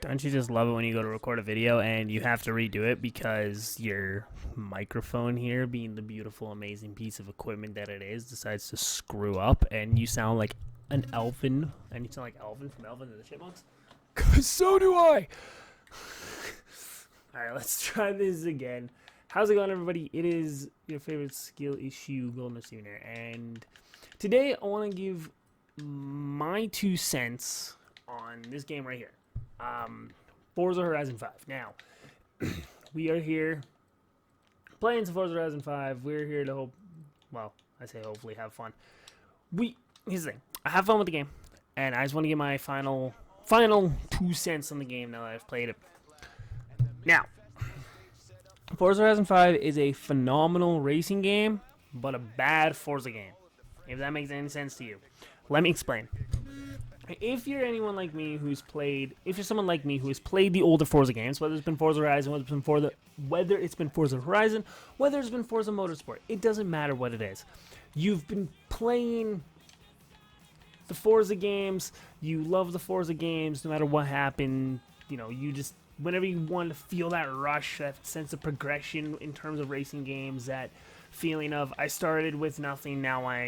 Don't you just love it when you go to record a video and you have to redo it because your microphone here, being the beautiful, amazing piece of equipment that it is, decides to screw up and you sound like an elfin, and you sound like Elvin from Elvin and the Chipmunks? So do I! Alright, let's try this again. How's it going, everybody? It is your favorite skill issue, Golden Simeon here, and today I want to give my 2 cents on this game right here. Forza Horizon 5. Now, we are here playing some Forza Horizon 5. We're here to I say hopefully have fun. Here's the thing. I have fun with the game, and I just want to get my final 2 cents on the game now that I've played it. Now, Forza Horizon 5 is a phenomenal racing game, but a bad Forza game. If that makes any sense to you. Let me explain. If you're anyone like me if you're someone like me who has played the older Forza games, whether it's been Forza Horizon, whether it's been Forza Horizon, whether it's been Forza Motorsport, it doesn't matter what it is. You've been playing the Forza games, you love the Forza games, no matter what happened, you just, whenever you want to feel that rush, that sense of progression in terms of racing games, that feeling of, I started with nothing,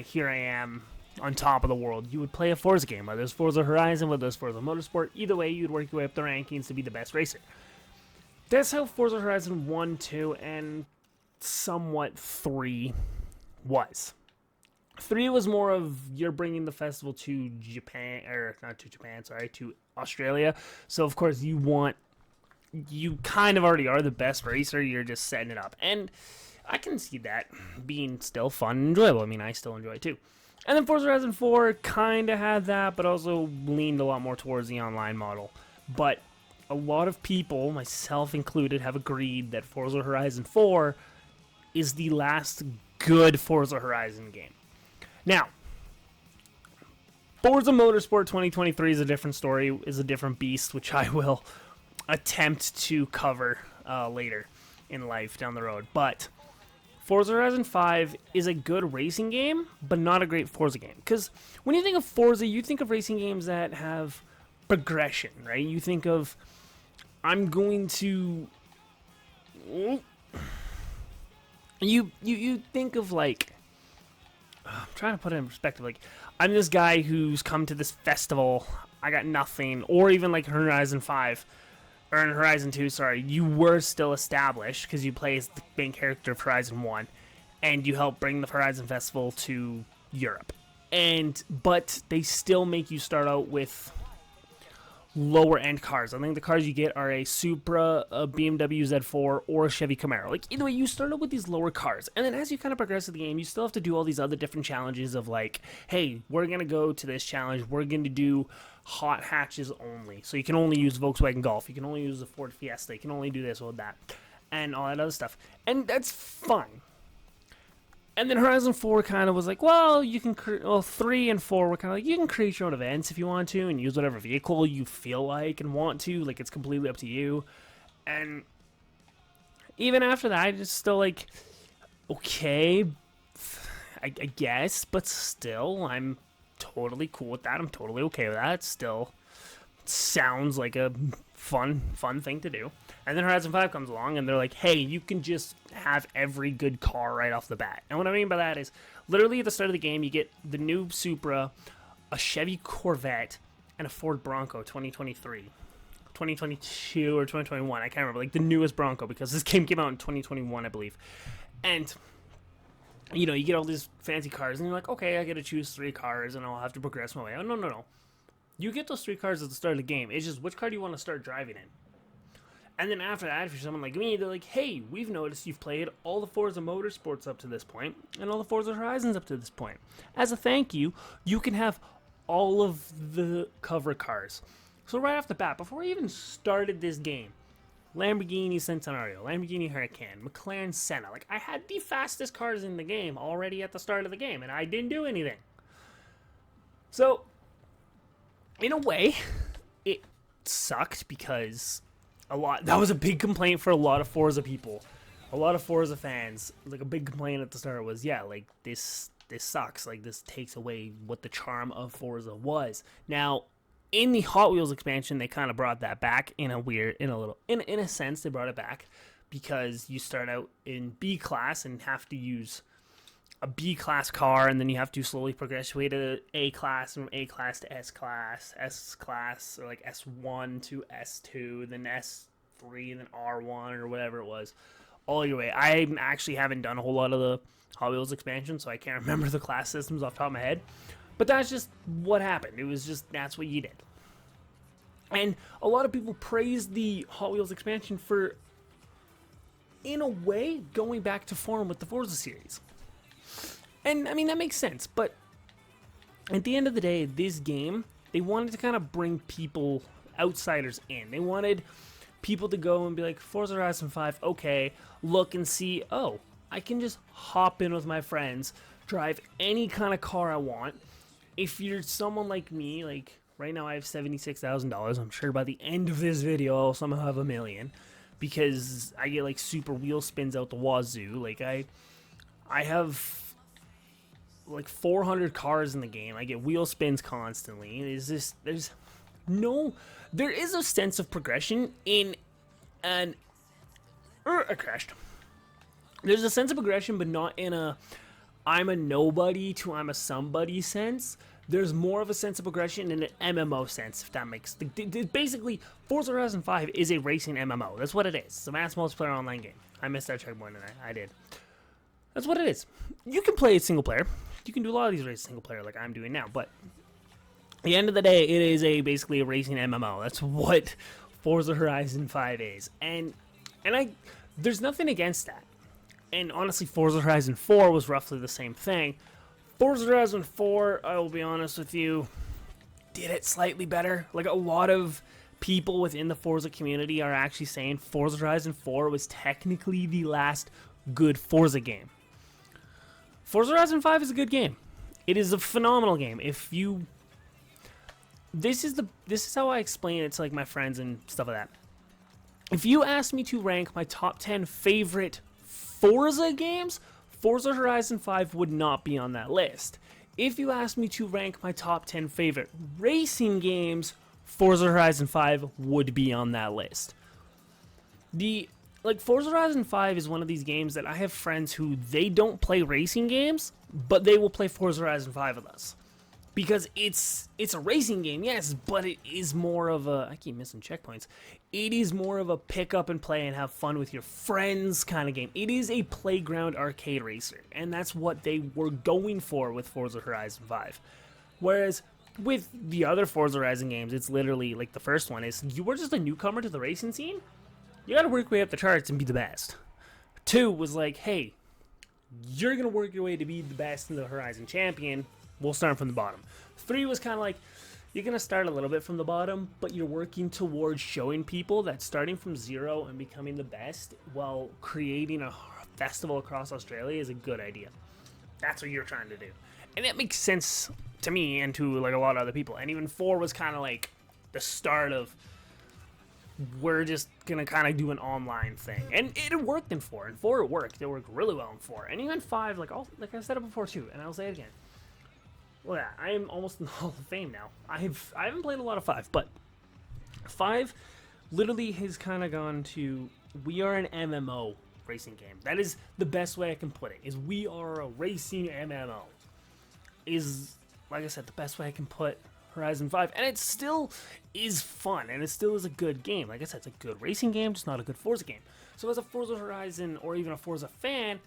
here I am, on top of the world, you would play a Forza game, whether it's Forza Horizon, whether it's Forza Motorsport. Either way, you'd work your way up the rankings to be the best racer. That's how Forza Horizon 1, 2, and somewhat 3 was. 3 was more of, you're bringing the festival to to Australia. So, of course, you kind of already are the best racer, you're just setting it up. And I can see that being still fun and enjoyable. I mean, I still enjoy it too. And then Forza Horizon 4 kind of had that, but also leaned a lot more towards the online model. But a lot of people, myself included, have agreed that Forza Horizon 4 is the last good Forza Horizon game. Now, Forza Motorsport 2023 is a different story, is a different beast, which I will attempt to cover later in life down the road. But Forza Horizon 5 is a good racing game, but not a great Forza game. Because when you think of Forza, you think of racing games that have progression, right? You think of, I'm going to... You think of, like... I'm trying to put it in perspective. Like, I'm this guy who's come to this festival, I got nothing. Or even like Horizon 5. Or in Horizon 2, sorry, you were still established because you play as the main character of Horizon 1, and you help bring the Horizon Festival to Europe. But they still make you start out with lower end cars. I think the cars you get are a Supra, a BMW Z4, or a Chevy Camaro. Like, either way, you start out with these lower cars, and then as you kind of progress in the game, you still have to do all these other different challenges of like, hey, we're gonna go to this challenge, we're gonna do hot hatches only, so you can only use Volkswagen Golf, you can only use the Ford Fiesta, you can only do this or that, and all that other stuff, and that's fun. And then Horizon 4 kind of was like, well, you can 3 and 4 were kind of like, you can create your own events if you want to, and use whatever vehicle you feel like and want to, like, it's completely up to you. And even after that, it's still like, okay, I guess, but still, I'm totally cool with that. I'm totally okay with that. It still sounds like a fun thing to do. And then Horizon 5 comes along, and they're like, hey, you can just have every good car right off the bat. And what I mean by that is, literally at the start of the game, you get the new Supra, a Chevy Corvette, and a Ford Bronco 2023. 2022 or 2021, I can't remember. Like, the newest Bronco, because this game came out in 2021, I believe. And you get all these fancy cars, and you're like, okay, I gotta choose 3 cars, and I'll have to progress my way. Oh, no. You get those 3 cars at the start of the game. It's just, which car do you want to start driving in? And then after that, if you're someone like me, they're like, hey, we've noticed you've played all the Forza Motorsports up to this point, and all the Forza Horizons up to this point. As a thank you, you can have all of the cover cars. So right off the bat, before we even started this game, Lamborghini Centenario, Lamborghini Huracan, McLaren Senna. Like, I had the fastest cars in the game already at the start of the game, and I didn't do anything. So, in a way, it sucked because that was a big complaint for a lot of Forza people. A lot of Forza fans, like, a big complaint at the start was, yeah, like, this sucks. Like, this takes away what the charm of Forza was. Now, In the Hot Wheels expansion, they kind of brought that back in a sense, they brought it back because you start out in B class and have to use a B class car, and then you have to slowly progress your way to A class, from A class to S class, or like S1 to S2, then S3, and then R1 or whatever it was, all your way. I actually haven't done a whole lot of the Hot Wheels expansion, so I can't remember the class systems off the top of my head. But that's just what happened. It was just, that's what you did. And a lot of people praise the Hot Wheels expansion for, in a way, going back to form with the Forza series. And, I mean, that makes sense, but at the end of the day, this game, they wanted to kind of bring people, outsiders in. They wanted people to go and be like, Forza Horizon 5, okay, look and see, oh, I can just hop in with my friends, drive any kind of car I want. If you're someone like me, like, right now I have $76,000, I'm sure by the end of this video I'll somehow have $1 million, because I get, like, super wheel spins out the wazoo. Like, I have like 400 cars in the game. I get wheel spins constantly. There is a sense of progression in an, I crashed. There's a sense of progression, but not in a I'm a nobody to I'm a somebody sense. There's more of a sense of progression in an MMO sense, if that makes... Basically, Forza Horizon 5 is a racing MMO. That's what it is. It's a mass multiplayer online game. I missed that checkpoint, and I did. That's what it is. You can play it single player. You can do a lot of these races single player like I'm doing now, but at the end of the day, it is basically a racing MMO. That's what Forza Horizon 5 is. And there's nothing against that. And honestly, Forza Horizon 4 was roughly the same thing. Forza Horizon 4, I will be honest with you, did it slightly better. Like, a lot of people within the Forza community are actually saying Forza Horizon 4 was technically the last good Forza game. Forza Horizon 5 is a good game. It is a phenomenal game. This is how I explain it to, like, my friends and stuff like that. If you ask me to rank my top 10 favorite Forza games, Forza Horizon 5 would not be on that list. If you ask me to rank my top 10 favorite racing games, Forza Horizon 5 would be on that list. Forza Horizon 5 is one of these games that I have friends who, they don't play racing games, but they will play Forza Horizon 5 with us. Because it's a racing game, yes, but it is more of a... I keep missing checkpoints. It is more of a pick up and play and have fun with your friends kind of game. It is a playground arcade racer, and that's what they were going for with Forza Horizon 5. Whereas with the other Forza Horizon games, it's literally, like the first one is, you were just a newcomer to the racing scene, you gotta work your way up the charts and be the best. 2 was like, hey, you're gonna work your way to be the best in the Horizon champion, we'll start from the bottom. 3 was kind of like, you're gonna start a little bit from the bottom, but you're working towards showing people that starting from 0 and becoming the best while creating a festival across Australia is a good idea. That's what you're trying to do. And that makes sense to me and to, like, a lot of other people. And even 4 was kind of like the start of, we're just gonna kind of do an online thing, and it worked in 4. In 4 it worked really well in 4, and even 5, like I said it before too, and I'll say it again. Well, yeah, I am almost in the Hall of Fame now. I haven't played a lot of 5, but 5 literally has kind of gone to, we are an MMO racing game. That is the best way I can put it, is we are a racing MMO. Is, like I said, the best way I can put Horizon 5, and it still is fun, and it still is a good game. Like I said, it's a good racing game, just not a good Forza game. So as a Forza Horizon, or even a Forza fan,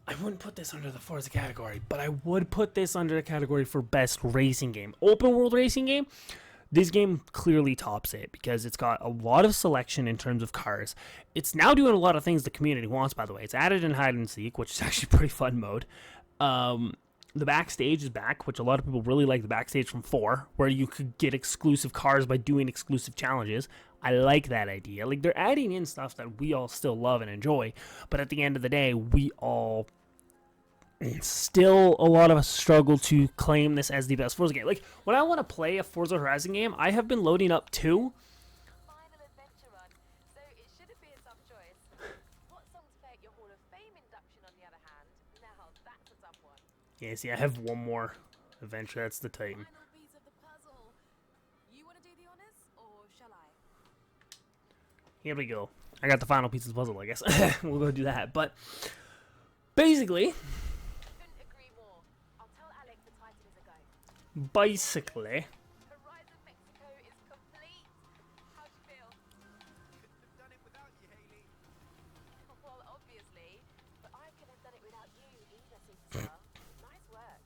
I wouldn't put this under the Forza category, but I would put this under the category for best racing game. Open world racing game, this game clearly tops it, because it's got a lot of selection in terms of cars. It's now doing a lot of things the community wants, by the way. It's added in hide and seek, which is actually a pretty fun mode. The backstage is back, which a lot of people really like the backstage from 4, where you could get exclusive cars by doing exclusive challenges. I like that idea. Like, they're adding in stuff that we all still love and enjoy, but at the end of the day, we all still, a lot of us struggle to claim this as the best Forza game. Like, when I want to play a Forza Horizon game, I have been loading up 2. Yeah, see, I have one more adventure. That's the Titan. here we go. I got the final piece of the puzzle, I guess. We'll go do that. But basically, Couldn't agree more. I'll tell Alex the title is a go. basically, Horizon Mexico is complete. How do you feel? Couldn't have done it without you, Haley. Well, obviously, but I couldn't have done it without you either, Superstar. Nice work.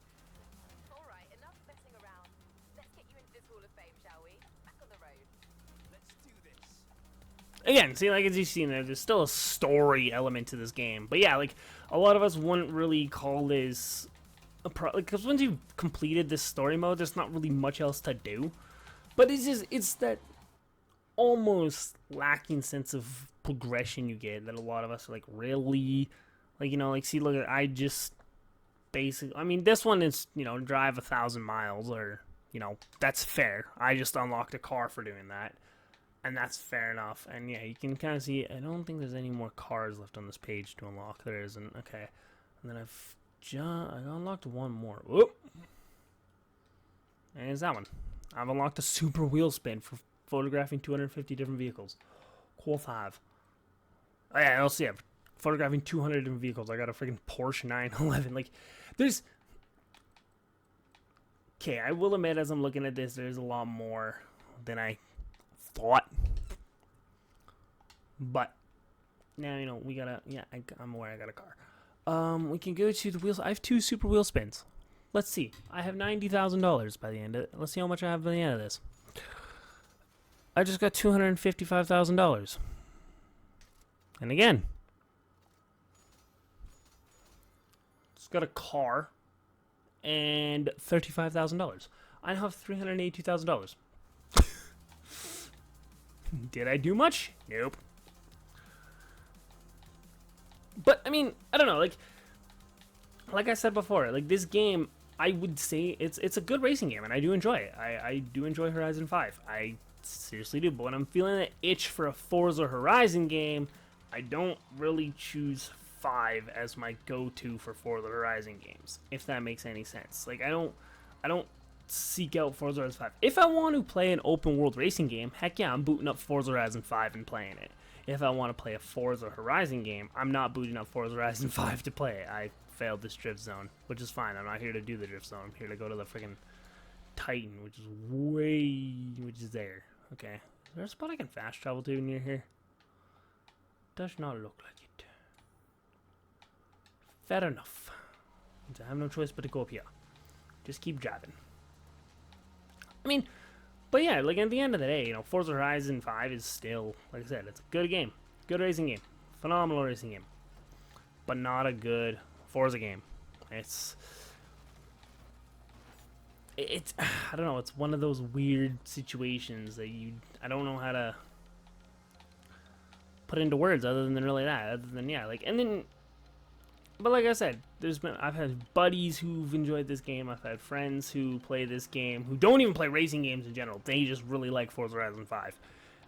All right, enough messing around. Let's get you into this Hall of Fame, shall we? Back on the road. Let's do this. again, see, like as you've seen there's still a story element to this game. But yeah, like a lot of us wouldn't really call this a because once you've completed this story mode, there's not really much else to do. But it's that almost lacking sense of progression you get that a lot of us are like, really, like, you know, like, see, look, I just basically, I mean, this one is, you know, drive 1,000 miles, or, you know, that's fair. I just unlocked a car for doing that, and that's fair enough. And yeah, you can kind of see, I don't think there's any more cars left on this page to unlock. There isn't. Okay, and then I unlocked one more. Whoop, and it's that one. I've unlocked a super wheel spin for photographing 250 different vehicles. Cool 5. Oh yeah, I'll see. I'm photographing 200 different vehicles. I got a freaking Porsche 911. Like, there's... Okay, I will admit, as I'm looking at this, there's a lot more than I thought. But, now, you know, we gotta... Yeah, I'm aware I got a car. We can go to the wheels. I have 2 super wheel spins. Let's see. I have $90,000 by the end of it. Let's see how much I have by the end of this. I just got $255,000. And again, just got a car and $35,000. I now have $382,000. Did I do much? Nope. But I mean, I don't know. Like I said before, like, this game, I would say it's a good racing game, and I do enjoy it. I do enjoy Horizon 5. I seriously do. But when I'm feeling the itch for a Forza Horizon game, I don't really choose 5 as my go-to for Forza Horizon games, if that makes any sense. Like, I don't seek out Forza Horizon 5. If I want to play an open world racing game, heck yeah, I'm booting up Forza Horizon 5 and playing it. If I want to play a Forza Horizon game, I'm not booting up Forza Horizon 5 to play it. I failed this drift zone, which is fine. I'm not here to do the drift zone. I'm here to go to the freaking Titan, which is there. Okay. Is there a spot I can fast travel to near here? Does not look like it. Fair enough. I have no choice but to go up here. Just keep driving. I mean, but yeah, like, at the end of the day, you know, Forza Horizon 5 is still, like I said, it's a good game. Good racing game. Phenomenal racing game. But not a good Forza game. It's I don't know, it's one of those weird situations that I don't know how to put into words other than really that. Other than, yeah, like, and then, but like I said, I've had buddies who've enjoyed this game. I've had friends who play this game who don't even play racing games in general. They just really like Forza Horizon 5,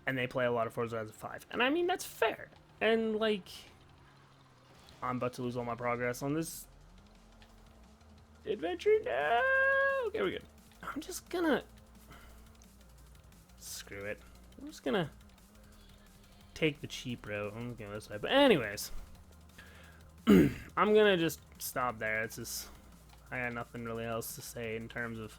and they play a lot of Forza Horizon 5. And I mean, that's fair. And, like, I'm about to lose all my progress on this adventure now. Okay, we're good. I'm just gonna... Screw it. I'm just gonna take the cheap route. I'm going this way. But anyways, I'm gonna just stop there. It's just... I got nothing really else to say in terms of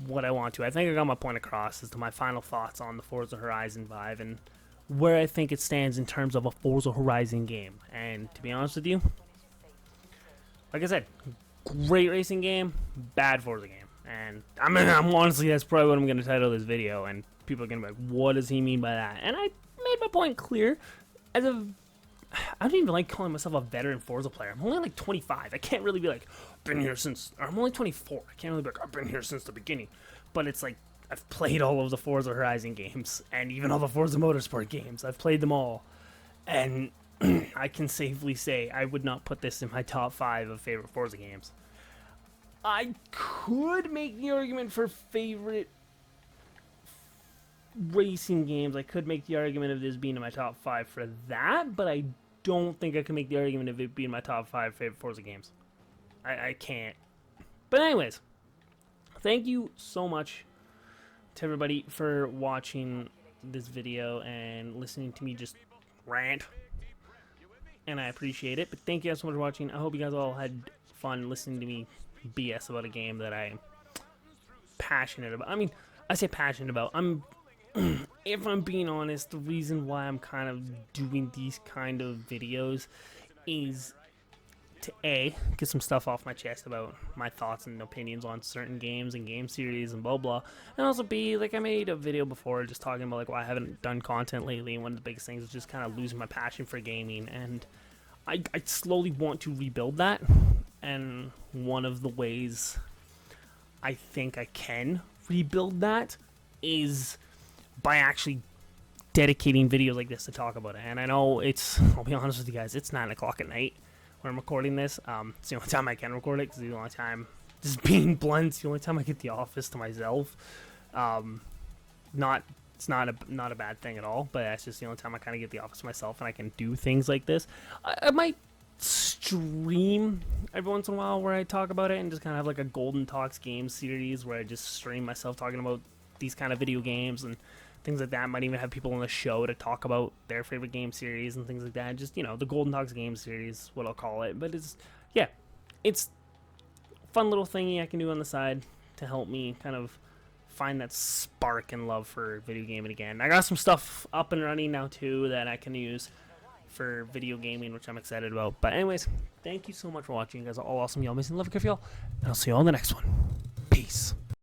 what I want to. I think I got my point across as to my final thoughts on the Forza Horizon 5 and where I think it stands in terms of a Forza Horizon game. And to be honest with you, like I said, great racing game, bad Forza game. And I'm honestly, that's probably what I'm going to title this video, and people are going to be like, what does he mean by that? And I made my point clear. I don't even like calling myself a veteran Forza player. I'm only like 25. I can't really be like, been here since, or I'm only 24. I can't really be like, I've been here since the beginning. But it's like, I've played all of the Forza Horizon games, and even all the Forza Motorsport games. I've played them all. And I can safely say I would not put this in my top 5 of favorite Forza games. I could make the argument for favorite racing games. I could make the argument of this being in my top 5 for that, but I don't think I can make the argument of it being my top 5 favorite Forza games. I can't. But anyways, thank you so much to everybody for watching this video and listening to me just rant. And I appreciate it. But thank you guys so much for watching. I hope you guys all had fun listening to me BS about a game that I'm passionate about. I mean, I say passionate about. If I'm being honest, the reason why I'm kind of doing these kind of videos is to A, get some stuff off my chest about my thoughts and opinions on certain games and game series and blah blah, and also B, like I made a video before just talking about like why I haven't done content lately, and one of the biggest things is just kind of losing my passion for gaming, and I slowly want to rebuild that, and one of the ways I think I can rebuild that is by actually dedicating videos like this to talk about it. And I know I'll be honest with you guys, it's 9 o'clock at night when I'm recording this. It's the only time I can record it, because the only time, just being blunt, it's the only time I get the office to myself. It's not a bad thing at all, but that's just the only time I kind of get the office to myself, and I can do things like this. I might stream every once in a while where I talk about it, and just kind of have like a Golden Talks game series where I just stream myself talking about these kind of video games and things like that. Might even have people on the show to talk about their favorite game series and things like that. Just, you know, the Golden Talks game series, what I'll call it. But it's a fun little thingy I can do on the side to help me kind of find that spark and love for video gaming again. I got some stuff up and running now too that I can use for video gaming, which I'm excited about. But anyways, thank you so much for watching. You guys are all awesome. Y'all amazing. Love and care for y'all. And I'll see you all in the next one. Peace.